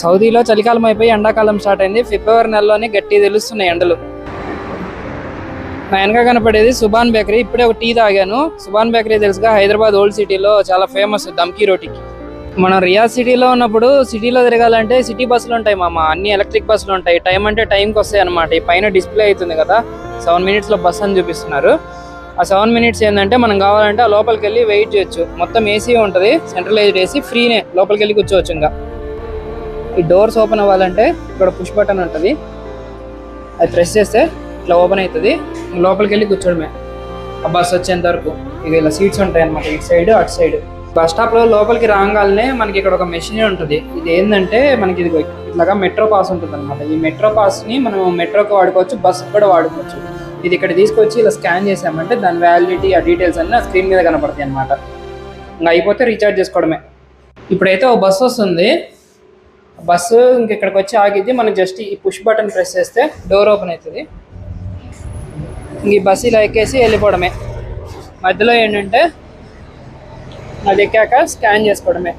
సౌదీలో చలికాలం అయిపోయి ఎండాకాలం స్టార్ట్ అయింది. ఫిబ్రవరి నెలలోనే గట్టి తెలుస్తున్నాయి ఎండలు. నా వెనక కనపడేది సుభాన్ బేకరీ. ఇప్పుడే ఒక టీ తాగాను. సుభాన్ బేకరీ తెలుసుగా, హైదరాబాద్ ఓల్డ్ సిటీలో చాలా ఫేమస్ దమ్కీ రోటీకి. మనం రియాద్ సిటీలో ఉన్నప్పుడు సిటీలో తిరగాలంటే సిటీ బస్సులు ఉంటాయి మామ, అన్ని ఎలక్ట్రిక్ బస్సులు ఉంటాయి. టైం అంటే టైంకి వస్తాయి అనమాట. ఈ పైన డిస్ప్లే అవుతుంది కదా, 7 minutesలో బస్ అని చూపిస్తున్నారు. ఆ 7 minutes ఏంటంటే మనం కావాలంటే ఆ లోపలికి వెళ్ళి వెయిట్ చేయొచ్చు. మొత్తం ఏసీ ఉంటుంది, సెంట్రలైజ్డ్ ఏసీ, ఫ్రీనే, లోపలికి వెళ్ళి కూర్చోవచ్చు. ఇంకా ఈ డోర్స్ ఓపెన్ అవ్వాలంటే ఇక్కడ పుష్ బటన్ ఉంటుంది, అది ప్రెస్ చేస్తే ఇట్లా ఓపెన్ అవుతుంది. లోపలికి వెళ్ళి కూర్చోడమే ఆ బస్ వచ్చేంత వరకు. ఇక ఇలా సీట్స్ ఉంటాయి అనమాట, ఇటు సైడ్ అటు సైడ్. బస్ స్టాప్లో లోపలికి రాగానే మనకి ఇక్కడ ఒక మెషిన్ ఉంటుంది. ఇది ఏంటంటే మనకి ఇది ఇట్లాగా మెట్రో పాస్ ఉంటుంది అనమాట. ఈ మెట్రో పాస్ని మనం మెట్రోకి వాడుకోవచ్చు, బస్కి కూడా వాడుకోవచ్చు. ఇది ఇక్కడ తీసుకొచ్చి ఇలా స్కాన్ చేసామంటే దాని వ్యాలిడిటీ, ఆ డీటెయిల్స్ అన్నీ స్క్రీన్ మీద కనపడతాయి అనమాట. ఇంకా అయిపోతే రీఛార్జ్ చేసుకోవడమే. ఇప్పుడైతే ఒక బస్సు వస్తుంది. బస్సు ఇక్కడికి వచ్చి ఆగిద్ది. మనం జస్ట్ ఈ పుష్ బటన్ ప్రెస్ చేస్తే డోర్ ఓపెన్ అవుతుంది. ఈ బస్సు ఇలా ఎక్కేసి వెళ్ళిపోవడమే. మధ్యలో ఏంటంటే అది ఎక్కాక స్కాన్ చేసుకోవడమే.